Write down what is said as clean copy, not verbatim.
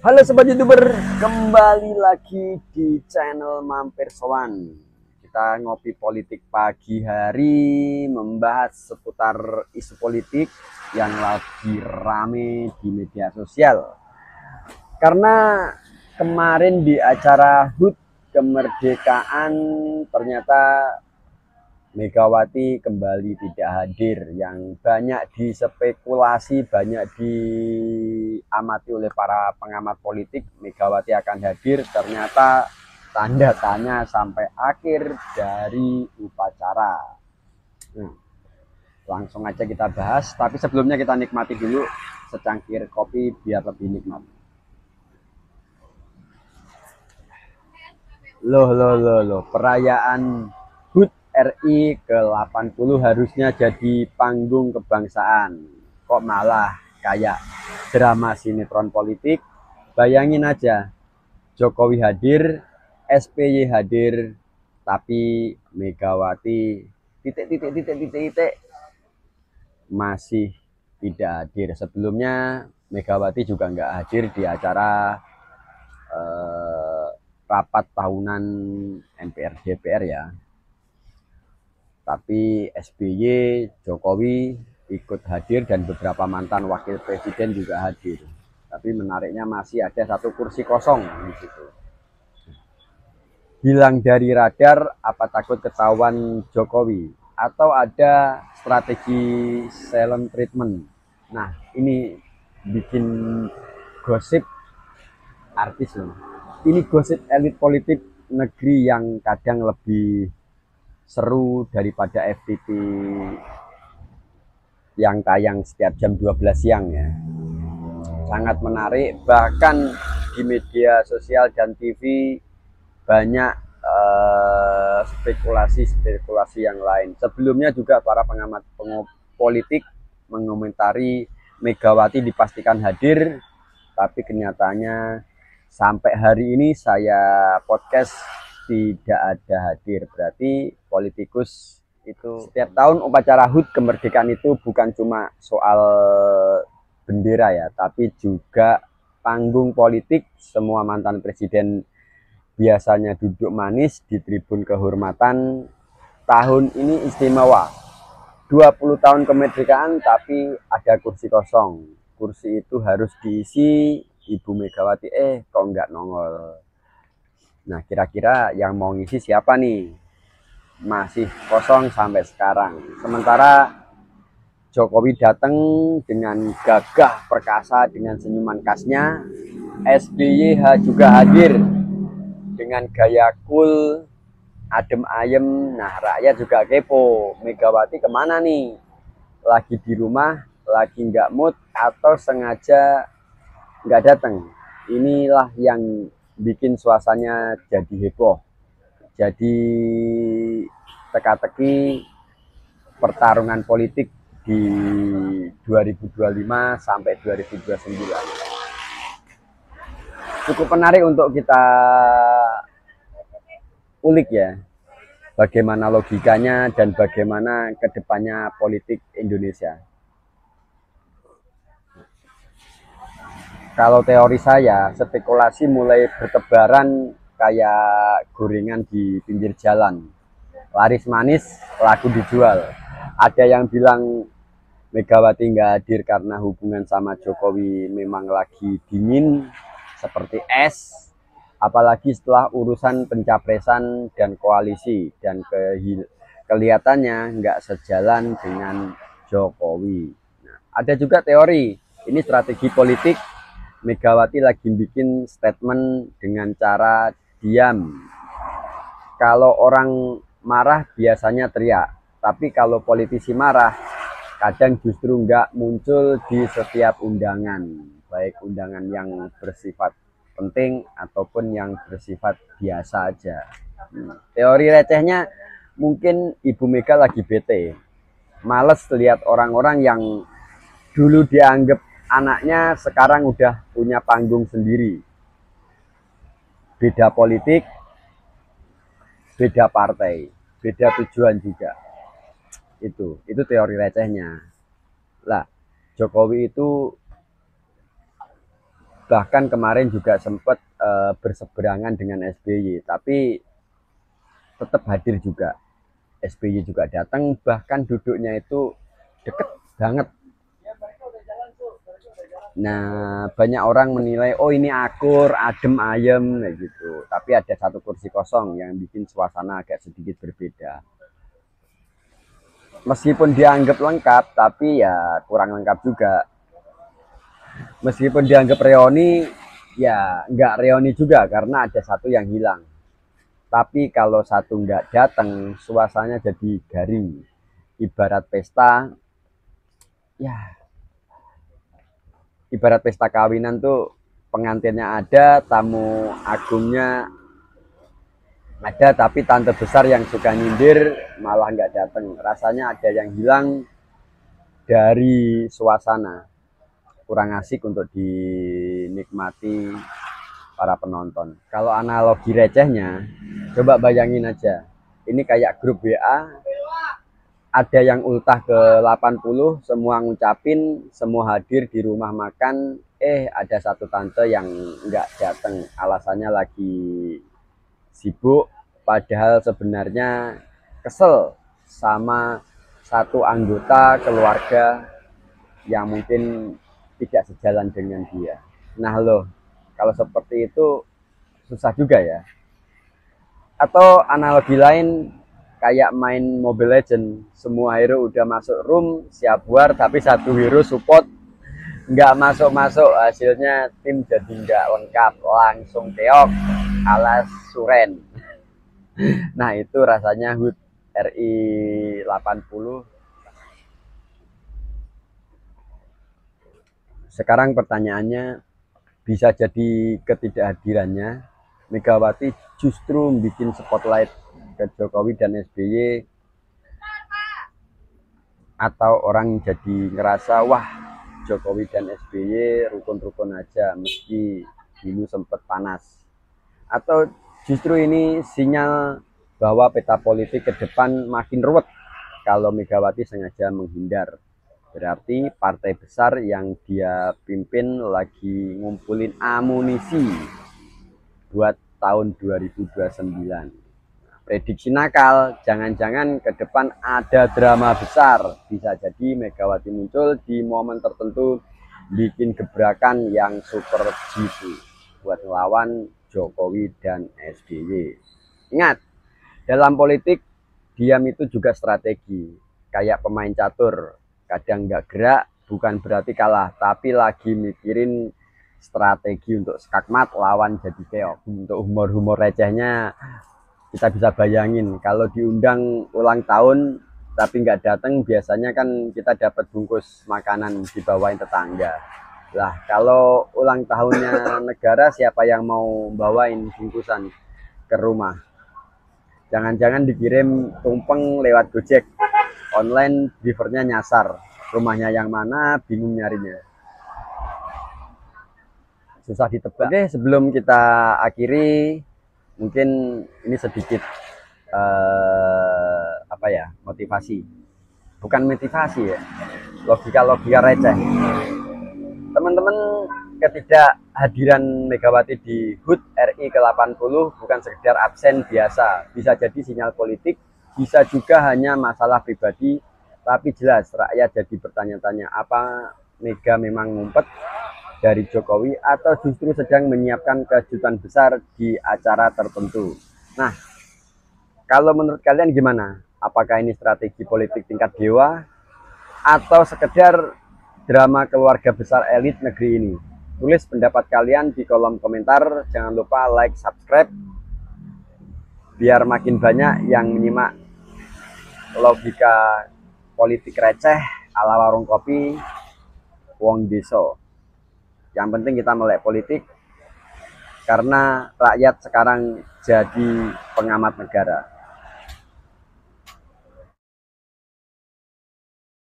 Halo Sobat YouTuber, kembali lagi di channel Mampir Sowan. Kita ngopi politik pagi hari, membahas seputar isu politik yang lagi rame di media sosial. Karena kemarin di acara HUT kemerdekaan ternyata Megawati kembali tidak hadir, yang banyak dispekulasi, banyak diamati oleh para pengamat politik. Megawati akan hadir, ternyata tanda tanya sampai akhir dari upacara. Nah, langsung aja kita bahas, tapi sebelumnya kita nikmati dulu secangkir kopi biar lebih nikmat. Loh, perayaan HUT RI ke-80 harusnya jadi panggung kebangsaan. Kok malah kayak drama sinetron politik? Bayangin aja, Jokowi hadir, SBY hadir, tapi Megawati titik masih tidak hadir. Sebelumnya Megawati juga nggak hadir di acara rapat tahunan MPR DPR ya. Tapi SBY, Jokowi ikut hadir dan beberapa mantan wakil presiden juga hadir. Tapi menariknya masih ada satu kursi kosong di situ. Hilang dari radar, apa takut ketahuan Jokowi? Atau ada strategi silent treatment? Nah, ini bikin gosip artis loh. Ini gosip elit politik negeri yang kadang lebih seru daripada FTV yang tayang setiap jam 12 siang ya. Sangat menarik, bahkan di media sosial dan TV banyak spekulasi-spekulasi yang lain. Sebelumnya juga para pengamat politik mengomentari Megawati dipastikan hadir, tapi kenyataannya sampai hari ini saya podcast tidak ada hadir. Berarti politikus itu setiap tahun upacara HUT kemerdekaan itu bukan cuma soal bendera ya, tapi juga panggung politik. Semua mantan presiden biasanya duduk manis di tribun kehormatan. Tahun ini istimewa, 20 tahun kemerdekaan tapi ada kursi kosong. Kursi itu harus diisi Ibu Megawati, kok nggak nongol. Nah, kira-kira yang mau ngisi siapa nih? Masih kosong sampai sekarang. Sementara Jokowi datang dengan gagah perkasa dengan senyuman khasnya. SBY juga hadir dengan gaya cool, adem ayem. Nah, rakyat juga kepo, Megawati kemana nih? Lagi di rumah, lagi nggak mood, atau sengaja nggak datang? Inilah yang bikin suasananya jadi heboh, jadi teka-teki pertarungan politik di 2025 sampai 2029. Cukup menarik untuk kita ulik ya, bagaimana logikanya dan bagaimana kedepannya politik Indonesia. Kalau teori saya, spekulasi mulai bertebaran kayak gorengan di pinggir jalan. Laris manis, laku dijual. Ada yang bilang Megawati nggak hadir karena hubungan sama Jokowi memang lagi dingin seperti es. Apalagi setelah urusan pencapresan dan koalisi, dan kelihatannya nggak sejalan dengan Jokowi. Nah, ada juga teori ini strategi politik. Megawati lagi bikin statement dengan cara diam. Kalau orang marah biasanya teriak, tapi kalau politisi marah kadang justru nggak muncul di setiap undangan, baik undangan yang bersifat penting ataupun yang bersifat biasa aja. Teori recehnya, mungkin Ibu Mega lagi bete, males lihat orang-orang yang dulu dianggap anaknya sekarang udah punya panggung sendiri. Beda politik, beda partai, beda tujuan juga. Itu teori recehnya. Lah, Jokowi itu bahkan kemarin juga sempat berseberangan dengan SBY, tapi tetap hadir juga. SBY juga datang, bahkan duduknya itu deket banget. Nah, banyak orang menilai, oh ini akur, adem ayem, kayak gitu. Tapi ada satu kursi kosong yang bikin suasana agak sedikit berbeda. Meskipun dianggap lengkap, tapi ya kurang lengkap juga. Meskipun dianggap reoni, ya nggak reoni juga karena ada satu yang hilang. Tapi kalau satu nggak datang, suasananya jadi garing. Ibarat pesta, ya ibarat pesta kawinan tuh pengantinnya ada, tamu agungnya ada, tapi tante besar yang suka nyindir malah nggak datang. Rasanya ada yang hilang dari suasana. Kurang asik untuk dinikmati para penonton. Kalau analogi recehnya, coba bayangin aja. Ini kayak grup WA, ada yang ultah ke 80, semua ngucapin, semua hadir di rumah makan, ada satu tante yang nggak datang, alasannya lagi sibuk, padahal sebenarnya kesel sama satu anggota keluarga yang mungkin tidak sejalan dengan dia. Nah loh, kalau seperti itu susah juga ya. Atau analogi lain, kayak main Mobile Legend, semua hero udah masuk room siap war, tapi satu hero support nggak masuk hasilnya tim jadi nggak lengkap, langsung keok alas Suren. Nah itu rasanya HUT RI 80. Sekarang pertanyaannya, bisa jadi ketidakhadirannya Megawati justru bikin spotlight ke Jokowi dan SBY, atau orang jadi ngerasa wah Jokowi dan SBY rukun-rukun aja meski dulu sempat panas, atau justru ini sinyal bahwa peta politik ke depan makin ruwet kalau Megawati sengaja menghindar. Berarti partai besar yang dia pimpin lagi ngumpulin amunisi buat tahun 2029. Prediksi nakal, jangan-jangan ke depan ada drama besar. Bisa jadi Megawati muncul di momen tertentu bikin gebrakan yang super jitu buat melawan Jokowi dan SBY. Ingat, dalam politik diam itu juga strategi. Kayak pemain catur, kadang nggak gerak bukan berarti kalah, tapi lagi mikirin strategi untuk skakmat lawan jadi keok. Untuk humor-humor recehnya, kita bisa bayangin kalau diundang ulang tahun tapi nggak datang, biasanya kan kita dapat bungkus makanan dibawain tetangga. Lah kalau ulang tahunnya negara, siapa yang mau bawain bungkusan ke rumah? Jangan-jangan dikirim tumpeng lewat Gojek online, drivernya nyasar, rumahnya yang mana bingung nyarinya, susah ditebak. Oke, sebelum kita akhiri, mungkin ini sedikit motivasi, bukan motivasi ya, logika receh. Teman-teman, ketidakhadiran Megawati di HUT RI ke-80 bukan sekedar absen biasa, bisa jadi sinyal politik, bisa juga hanya masalah pribadi, tapi jelas rakyat jadi bertanya-tanya, apa Mega memang ngumpet dari Jokowi atau justru sedang menyiapkan kejutan besar di acara tertentu. Nah, kalau menurut kalian gimana? Apakah ini strategi politik tingkat dewa atau sekedar drama keluarga besar elit negeri ini? Tulis pendapat kalian di kolom komentar. Jangan lupa like, subscribe, biar makin banyak yang menyimak logika politik receh ala warung kopi wong deso. Yang penting kita melek politik, karena rakyat sekarang jadi pengamat negara.